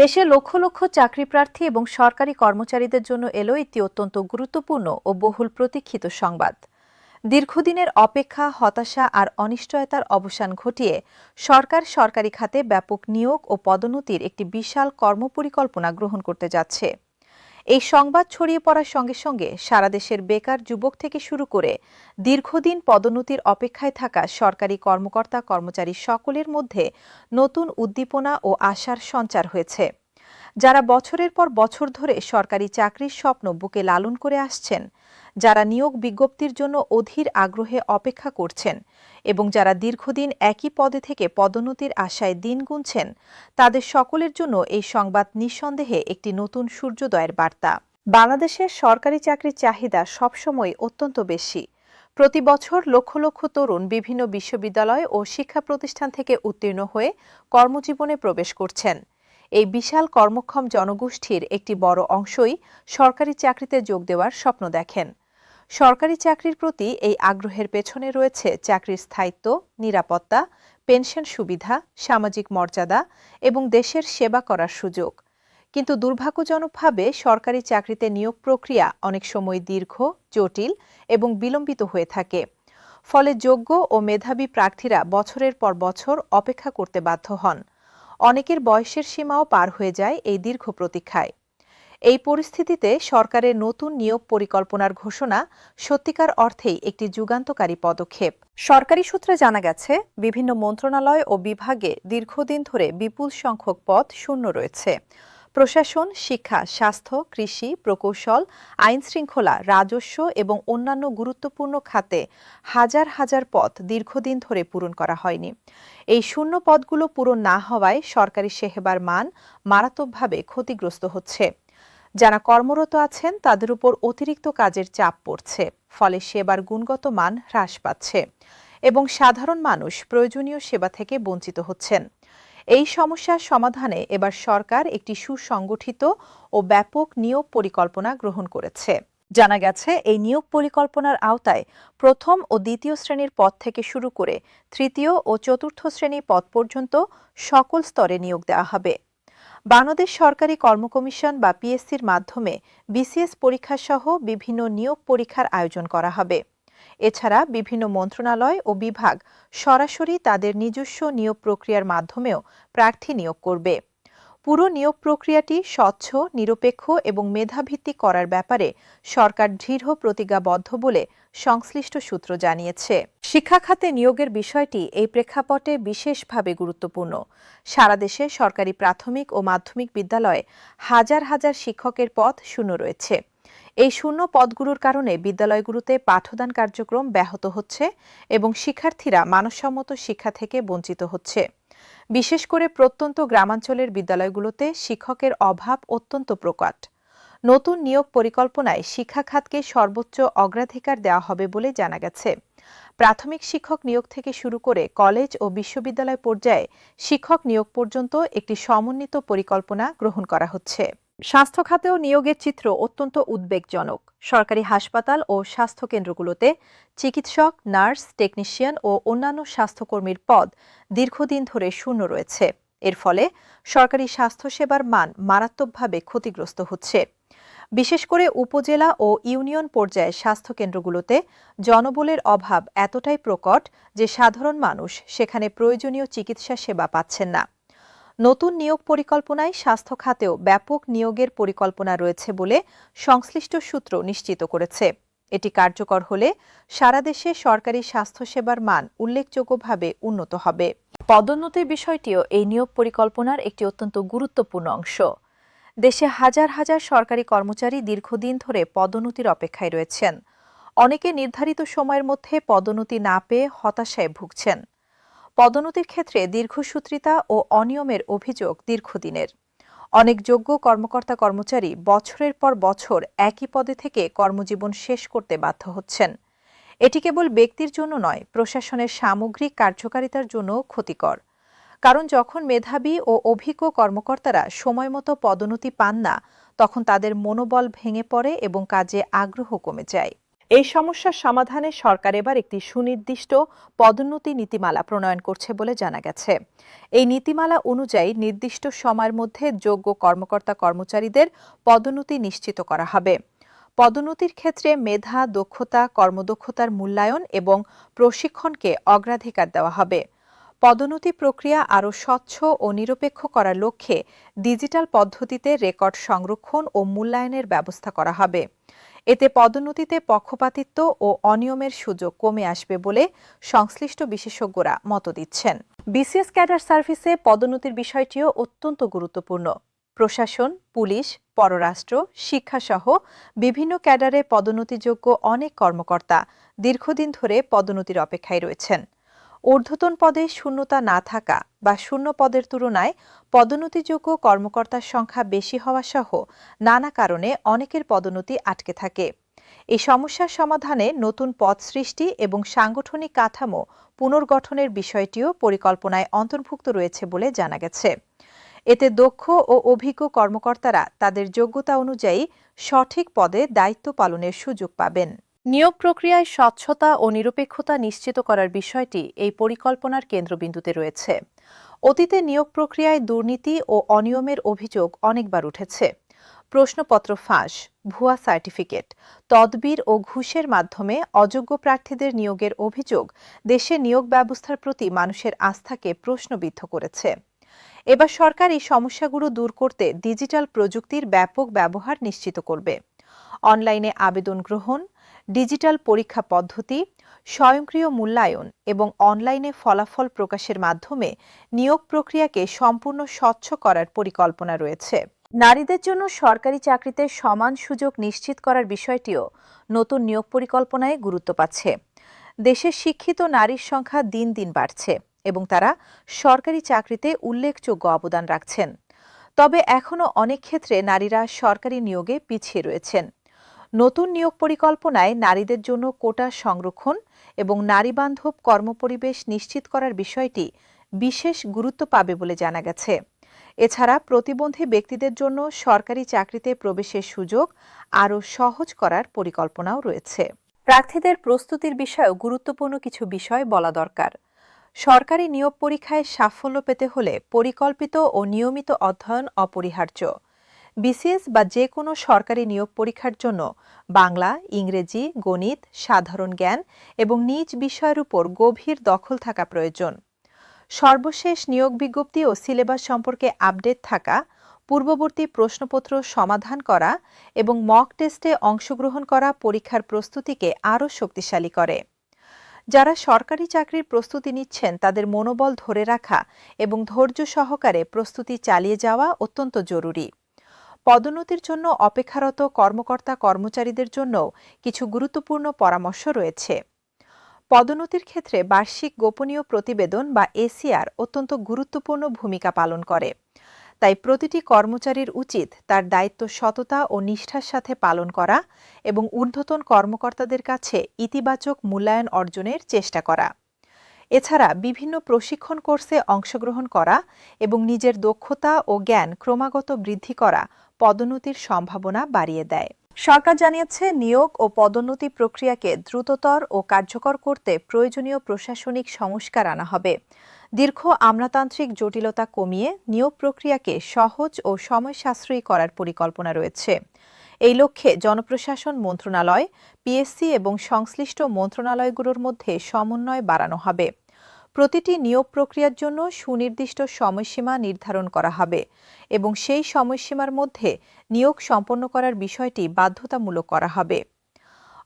দেশে লক্ষ লক্ষ চাকরিপ্রার্থী এবং সরকারি কর্মচারীদের জন্য এলো একটি অত্যন্ত গুরুত্বপূর্ণ ও বহুল প্রতীক্ষিত সংবাদ। দীর্ঘদিনের অপেক্ষা, হতাশা আর অনিশ্চয়তার অবসান ঘটিয়ে সরকার সরকারি খাতে ব্যাপক নিয়োগ ও পদোন্নতির একটি বিশাল কর্মপরিকল্পনা গ্রহণ করতে যাচ্ছে। এই সংবাদ ছড়িয়ে পড়ার সঙ্গে সঙ্গে সারা দেশের বেকার যুবক থেকে শুরু করে দীর্ঘদিন পদোন্নতির অপেক্ষায় থাকা সরকারি কর্মকর্তা কর্মচারী সকলের মধ্যে নতুন উদ্দীপনা ও আশার সঞ্চার হয়েছে। যারা বছরের পর বছর ধরে সরকারি চাকরির স্বপ্ন বুকে লালন করে আসছেন, যারা নিয়োগ বিজ্ঞপ্তির জন্য অধীর আগ্রহে অপেক্ষা করছেন এবং যারা দীর্ঘদিন একই পদে থেকে পদোন্নতির আশায় দিন গুনছেন, তাদের সকলের জন্য এই সংবাদ নিঃসন্দেহে একটি নতুন সূর্যোদয়ের বার্তা। বাংলাদেশের সরকারি চাকরির চাহিদা সবসময় অত্যন্ত বেশি। প্রতি বছর লক্ষ লক্ষ তরুণ বিভিন্ন বিশ্ববিদ্যালয় ও শিক্ষা প্রতিষ্ঠান থেকে উত্তীর্ণ হয়ে কর্মজীবনে প্রবেশ করছেন। এই বিশাল কর্মক্ষম জনগোষ্ঠীর একটি বড় অংশই সরকারি চাকরিতে যোগ দেওয়ার স্বপ্ন দেখেন। সরকারি চাকরির প্রতি এই আগ্রহের পেছনে রয়েছে চাকরির স্থায়িত্ব, নিরাপত্তা, পেনশন সুবিধা, সামাজিক মর্যাদা এবং দেশের সেবা করার সুযোগ। কিন্তু দুর্ভাগ্যজনকভাবে সরকারি চাকরিতে নিয়োগ প্রক্রিয়া অনেক সময় দীর্ঘ, জটিল এবং বিলম্বিত হয়ে থাকে। ফলে যোগ্য ও মেধাবী প্রার্থীরা বছরের পর বছর অপেক্ষা করতে বাধ্য হন। অনেকের বয়সের সীমাও পার হয়ে যায় এই দীর্ঘ প্রতীক্ষায়। এই পরিস্থিতিতে সরকারের নতুন নিয়োগ পরিকল্পনার ঘোষণা সত্যিকার অর্থেই একটি যুগান্তকারী পদক্ষেপ। সরকারি সূত্রে জানা গেছে, বিভিন্ন মন্ত্রণালয় ও বিভাগে দীর্ঘদিন ধরে বিপুল সংখ্যক পদ শূন্য রয়েছে। প্রশাসন, শিক্ষা, স্বাস্থ্য, কৃষি, প্রকৌশল, আইনশৃঙ্খলা, রাজস্ব এবং অন্যান্য গুরুত্বপূর্ণ খাতে হাজার হাজার পদ দীর্ঘদিন ধরে পূরণ করা হয়নি। এই শূন্য পদগুলো পূরণ না হওয়ায় সরকারি সেবার মান মারাত্মকভাবে ক্ষতিগ্রস্ত হচ্ছে। যারা কর্মরত আছেন তাদের উপর অতিরিক্ত কাজের চাপ পড়ছে, ফলে সেবার গুণগত মান হ্রাস পাচ্ছে এবং সাধারণ মানুষ প্রয়োজনীয় সেবা থেকে বঞ্চিত হচ্ছেন। এই সমস্যার সমাধানে এবার সরকার একটি সুসংগঠিত ও ব্যাপক নিয়োগ পরিকল্পনা গ্রহণ করেছে। জানা গেছে, এই নিয়োগ পরিকল্পনার আওতায় প্রথম ও দ্বিতীয় শ্রেণীর পদ থেকে শুরু করে তৃতীয় ও চতুর্থ শ্রেণী পদ পর্যন্ত সকল স্তরে নিয়োগ দেওয়া হবে। বাংলাদেশ সরকারি কর্মকমিশন বা পিএসসির মাধ্যমে বিসিএস পরীক্ষা সহ বিভিন্ন নিয়োগ পরীক্ষার আয়োজন করা হবে। এছাড়া বিভিন্ন মন্ত্রণালয় ও বিভাগ সরাসরি তাদের নিজস্ব নিয়োগ প্রক্রিয়ার মাধ্যমেও প্রার্থী নিয়োগ করবে। পুরো নিয়োগ প্রক্রিয়াটি স্বচ্ছ, নিরপেক্ষ এবং মেধাভিত্তিক করার ব্যাপারে সরকার দৃঢ় প্রতিজ্ঞাবদ্ধ বলে সংশ্লিষ্ট সূত্র জানিয়েছে। শিক্ষা খাতে নিয়োগের বিষয়টি এই প্রেক্ষাপটে বিশেষভাবে গুরুত্বপূর্ণ। সারা দেশে সরকারি প্রাথমিক ও মাধ্যমিক বিদ্যালয়ে হাজার হাজার শিক্ষকের পদ শূন্য রয়েছে। এই শূন্য পদগুলোর কারণে বিদ্যালয়গুলোতে পাঠদান কার্যক্রম ব্যাহত হচ্ছে এবং শিক্ষার্থীরা মানসম্মত শিক্ষা থেকে বঞ্চিত হচ্ছে। বিশেষ করে প্রত্যন্ত গ্রামাঞ্চলের বিদ্যালয়গুলোতে শিক্ষকের অভাব অত্যন্ত প্রকট। নতুন নিয়োগ পরিকল্পনায় শিক্ষা খাতকে সর্বোচ্চ অগ্রাধিকার দেওয়া হবে বলে জানা গেছে। প্রাথমিক শিক্ষক নিয়োগ থেকে শুরু করে কলেজ ও বিশ্ববিদ্যালয় পর্যায়ে শিক্ষক নিয়োগ পর্যন্ত একটি সমন্বিত পরিকল্পনা গ্রহণ করা হচ্ছে। স্বাস্থ্য খাতেও নিয়োগের চিত্র অত্যন্ত উদ্বেগজনক। সরকারি হাসপাতাল ও স্বাস্থ্যকেন্দ্রগুলোতে চিকিৎসক, নার্স, টেকনিশিয়ান ও অন্যান্য স্বাস্থ্যকর্মীর পদ দীর্ঘদিন ধরে শূন্য রয়েছে। এর ফলে সরকারি স্বাস্থ্যসেবার মান মারাত্মকভাবে ক্ষতিগ্রস্ত হচ্ছে। বিশেষ করে উপজেলা ও ইউনিয়ন পর্যায়ে স্বাস্থ্যকেন্দ্রগুলোতে জনবলের অভাব এতটাই প্রকট যে সাধারণ মানুষ সেখানে প্রয়োজনীয় চিকিৎসা সেবা পাচ্ছেন না। নতুন নিয়োগ পরিকল্পনায় স্বাস্থ্য খাতেও ব্যাপক নিয়োগের পরিকল্পনা রয়েছে বলে সংশ্লিষ্ট সূত্র নিশ্চিত করেছে। এটি কার্যকর হলে সারা দেশে সরকারি স্বাস্থ্যসেবার মান উল্লেখযোগ্যভাবে উন্নত হবে। পদোন্নতির বিষয়টিও এই নিয়োগ পরিকল্পনার একটি অত্যন্ত গুরুত্বপূর্ণ অংশ। দেশে হাজার হাজার সরকারি কর্মচারী দীর্ঘদিন ধরে পদোন্নতির অপেক্ষায় রয়েছেন। অনেকে নির্ধারিত সময়ের মধ্যে পদোন্নতি না পেয়ে হতাশায় ভুগছেন। পদোন্নতির ক্ষেত্রে দীর্ঘসূত্রিতা ও অনিয়মের অভিযোগ দীর্ঘদিনের। অনেক যোগ্য কর্মকর্তা কর্মচারী বছরের পর বছর একই পদে থেকে কর্মজীবন শেষ করতে বাধ্য হচ্ছেন। এটি কেবল ব্যক্তির জন্য নয়, প্রশাসনের সামগ্রিক কার্যকারিতার জন্য ক্ষতিকর। কারণ যখন মেধাবী ও অভিজ্ঞ কর্মকর্তারা সময়মতো পদোন্নতি পান না, তখন তাদের মনোবল ভেঙে পড়ে এবং কাজে আগ্রহ কমে যায়। এই সমস্যার সমাধানে সরকার এবার একটি সুনির্দিষ্ট পদোন্নতি নীতিমালা প্রণয়ন করছে বলে জানা গেছে। এই নীতিমালা অনুযায়ী নির্দিষ্ট সময়ের মধ্যে যোগ্য কর্মকর্তা কর্মচারীদের পদোন্নতি নিশ্চিত করা হবে। পদোন্নতির ক্ষেত্রে মেধা, দক্ষতা, কর্মদক্ষতার মূল্যায়ন এবং প্রশিক্ষণকে অগ্রাধিকার দেওয়া হবে। পদোন্নতি প্রক্রিয়া আরও স্বচ্ছ ও নিরপেক্ষ করার লক্ষ্যে ডিজিটাল পদ্ধতিতে রেকর্ড সংরক্ষণ ও মূল্যায়নের ব্যবস্থা করা হবে। এতে পদোন্নতিতে পক্ষপাতিত্ব ও অনিয়মের সুযোগ কমে আসবে বলে সংশ্লিষ্ট বিশেষজ্ঞরা মত দিচ্ছেন। বিসিএস ক্যাডার সার্ভিসে পদোন্নতির বিষয়টিও অত্যন্ত গুরুত্বপূর্ণ। প্রশাসন, পুলিশ, পররাষ্ট্র, শিক্ষাসহ বিভিন্ন ক্যাডারে পদোন্নতিযোগ্য অনেক কর্মকর্তা দীর্ঘদিন ধরে পদোন্নতির অপেক্ষায় রয়েছেন। ঊর্ধ্বতন পদে শূন্যতা না থাকা বা শূন্য পদের তুলনায় পদোন্নতিযোগ্য কর্মকর্তার সংখ্যা বেশি হওয়া সহ নানা কারণে অনেকের পদোন্নতি আটকে থাকে। এই সমস্যার সমাধানে নতুন পদ সৃষ্টি এবং সাংগঠনিক কাঠামো পুনর্গঠনের বিষয়টিও পরিকল্পনায় অন্তর্ভুক্ত রয়েছে বলে জানা গেছে। এতে দক্ষ ও অভিজ্ঞ কর্মকর্তারা তাদের যোগ্যতা অনুযায়ী সঠিক পদে দায়িত্ব পালনের সুযোগ পাবেন। নিয়োগ প্রক্রিয়ায় স্বচ্ছতা ও নিরপেক্ষতা নিশ্চিত করার বিষয়টি এই পরিকল্পনার কেন্দ্রবিন্দুতে রয়েছে। অতীতে নিয়োগ প্রক্রিয়ায় দুর্নীতি ও অনিয়মের অভিযোগ অনেকবার উঠেছে। প্রশ্নপত্র ফাঁস, ভুয়া সার্টিফিকেট, তদবির ও ঘুষের মাধ্যমে অযোগ্য প্রার্থীদের নিয়োগের অভিযোগ দেশের নিয়োগ ব্যবস্থার প্রতি মানুষের আস্থাকে প্রশ্নবিদ্ধ করেছে। এবার সরকার এই সমস্যাগুলো দূর করতে ডিজিটাল প্রযুক্তির ব্যাপক ব্যবহার নিশ্চিত করবে। অনলাইনে আবেদন গ্রহণ, ডিজিটাল পরীক্ষা পদ্ধতি, স্বয়ংক্রিয় মূল্যায়ন এবং অনলাইনে ফলাফল প্রকাশের মাধ্যমে নিয়োগ প্রক্রিয়াকে সম্পূর্ণ স্বচ্ছ করার পরিকল্পনা রয়েছে। নারীদের জন্য সরকারি চাকরিতে সমান সুযোগ নিশ্চিত করার বিষয়টিও নতুন নিয়োগ পরিকল্পনায় গুরুত্ব পাচ্ছে। দেশের শিক্ষিত নারীর সংখ্যা দিন দিন বাড়ছে এবং তারা সরকারি চাকরিতে উল্লেখযোগ্য অবদান রাখছেন। তবে এখনও অনেক ক্ষেত্রে নারীরা সরকারি নিয়োগে পিছিয়ে রয়েছেন। নতুন নিয়োগ পরিকল্পনায় নারীদের জন্য কোটা সংরক্ষণ এবং নারীবান্ধব কর্মপরিবেশ নিশ্চিত করার বিষয়টি বিশেষ গুরুত্ব পাবে বলে জানা গেছে। এছাড়া প্রতিবন্ধী ব্যক্তিদের জন্য সরকারি চাকরিতে প্রবেশের সুযোগ আরও সহজ করার পরিকল্পনাও রয়েছে। প্রার্থীদের প্রস্তুতির বিষয়েও গুরুত্বপূর্ণ কিছু বিষয় বলা দরকার। সরকারি নিয়োগ পরীক্ষায় সাফল্য পেতে হলে পরিকল্পিত ও নিয়মিত অধ্যয়ন অপরিহার্য। বিসিএস বা যে কোনো সরকারি নিয়োগ পরীক্ষার জন্য বাংলা, ইংরেজি, গণিত, সাধারণ জ্ঞান এবং নিজ বিষয়ের উপর গভীর দখল থাকা প্রয়োজন। সর্বশেষ নিয়োগ বিজ্ঞপ্তি ও সিলেবাস সম্পর্কে আপডেট থাকা, পূর্ববর্তী প্রশ্নপত্র সমাধান করা এবং মক টেস্টে অংশগ্রহণ করা পরীক্ষার প্রস্তুতিকে আরও শক্তিশালী করে। যারা সরকারি চাকরির প্রস্তুতি নিচ্ছেন তাদের মনোবল ধরে রাখা এবং ধৈর্য সহকারে প্রস্তুতি চালিয়ে যাওয়া অত্যন্ত জরুরি। পদোন্নতির জন্য অপেক্ষারত কর্মকর্তা কর্মচারীদের জন্য কিছু গুরুত্বপূর্ণ পরামর্শ রয়েছে। পদোন্নতির ক্ষেত্রে বার্ষিক গোপনীয় প্রতিবেদন বা এসিআর অত্যন্ত গুরুত্বপূর্ণ ভূমিকা পালন করে। তাই প্রতিটি কর্মচারীর উচিত তার দায়িত্ব সততা ও নিষ্ঠার সাথে পালন করা এবং ঊর্ধ্বতন কর্মকর্তাদের কাছে ইতিবাচক মূল্যায়ন অর্জনের চেষ্টা করা। এছাড়া বিভিন্ন প্রশিক্ষণ কোর্সে অংশগ্রহণ করা এবং নিজের দক্ষতা ও জ্ঞান ক্রমাগত বৃদ্ধি করা পদোন্নতির সম্ভাবনা বাড়িয়ে দেয়। সরকার জানিয়েছে, নিয়োগ ও পদোন্নতি প্রক্রিয়াকে দ্রুততর ও কার্যকর করতে প্রয়োজনীয় প্রশাসনিক সংস্কার আনা হবে। দীর্ঘ আমলাতান্ত্রিক জটিলতা কমিয়ে নিয়োগ প্রক্রিয়াকে সহজ ও সময় সাশ্রয়ী করার পরিকল্পনা রয়েছে। এই লক্ষ্যে জনপ্রশাসন মন্ত্রণালয়, পিএসসি এবং সংশ্লিষ্ট মন্ত্রণালয়গুলোর মধ্যে সমন্বয় বাড়ানো হবে। প্রতিটি নিয়োগ প্রক্রিয়ার জন্য সুনির্দিষ্ট সময়সীমা নির্ধারণ করা হবে এবং সেই সময়সীমার মধ্যে নিয়োগ সম্পন্ন করার বিষয়টি বাধ্যতামূলক করা হবে।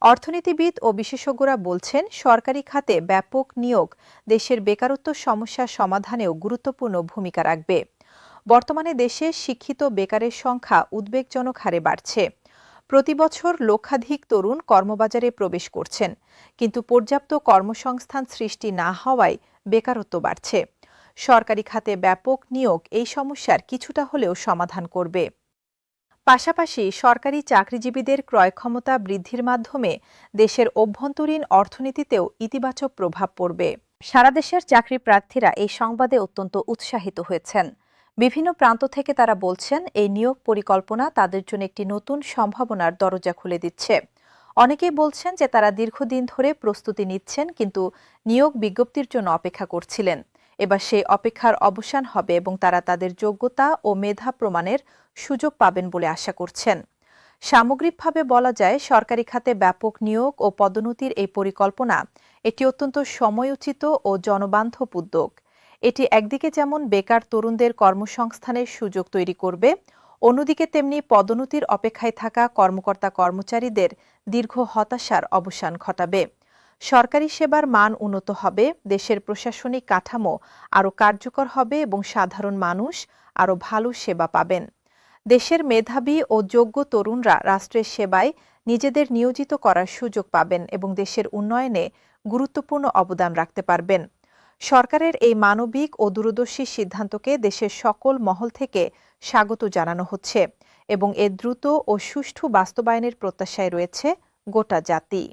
অর্থনীতিবিদ ও বিশেষজ্ঞরা বলছেন, সরকারি খাতে ব্যাপক নিয়োগ দেশের বেকারত্ব সমস্যার সমাধানেও গুরুত্বপূর্ণ ভূমিকা রাখবে। বর্তমানে দেশে শিক্ষিত বেকারের সংখ্যা উদ্বেগজনক হারে বাড়ছে। প্রতিবছর লক্ষাধিক তরুণ কর্মবাজারে প্রবেশ করছেন, কিন্তু পর্যাপ্ত কর্মসংস্থান সৃষ্টি না হওয়ায় বেকারত্ব বাড়ছে। সরকারি খাতে ব্যাপক নিয়োগ এই সমস্যার কিছুটা হলেও সমাধান করবে। পাশাপাশি সরকারি চাকরিজীবীদের ক্রয় ক্ষমতা বৃদ্ধির মাধ্যমে দেশের অভ্যন্তরীণ অর্থনীতিতেও ইতিবাচক প্রভাব পড়বে। সারা দেশের চাকরি প্রার্থীরা এই সংবাদে অত্যন্ত উৎসাহিত হয়েছেন। বিভিন্ন প্রান্ত থেকে তারা বলছেন, এই নিয়োগ পরিকল্পনা তাদের জন্য একটি নতুন সম্ভাবনার দরজা খুলে দিচ্ছে। অনেকেই বলছেন যে তারা দীর্ঘদিন ধরে প্রস্তুতি নিচ্ছেন, কিন্তু নিয়োগ বিজ্ঞপ্তির জন্য অপেক্ষা করছিলেন। এবার সেই অপেক্ষার অবসান হবে এবং তারা তাদের যোগ্যতা ও মেধা প্রমাণের সুযোগ পাবেন বলে আশা করছেন। সামগ্রিকভাবে বলা যায়, সরকারি খাতে ব্যাপক নিয়োগ ও পদোন্নতির এই পরিকল্পনা এটি অত্যন্ত সময়োচিত ও জনবান্ধব উদ্যোগ। এটি একদিকে যেমন বেকার তরুণদের কর্মসংস্থানের সুযোগ তৈরি করবে, অন্যদিকে তেমনি পদোন্নতির অপেক্ষায় থাকা কর্মকর্তা কর্মচারীদের দীর্ঘ হতাশার অবসান ঘটাবে। সরকারি সেবার মান উন্নত হবে, দেশের প্রশাসনিক কাঠামো আরও কার্যকর হবে এবং সাধারণ মানুষ আরও ভালো সেবা পাবেন। দেশের মেধাবী ও যোগ্য তরুণরা রাষ্ট্রের সেবায় নিজেদের নিয়োজিত করার সুযোগ পাবেন এবং দেশের উন্নয়নে গুরুত্বপূর্ণ অবদান রাখতে পারবেন। সরকারের এই মানবিক ও দূরদর্শী সিদ্ধান্তকে দেশের সকল মহল থেকে স্বাগত জানানো হচ্ছে এবং এর দ্রুত ও সুষ্ঠু বাস্তবায়নের প্রত্যাশায় রয়েছে গোটা জাতি।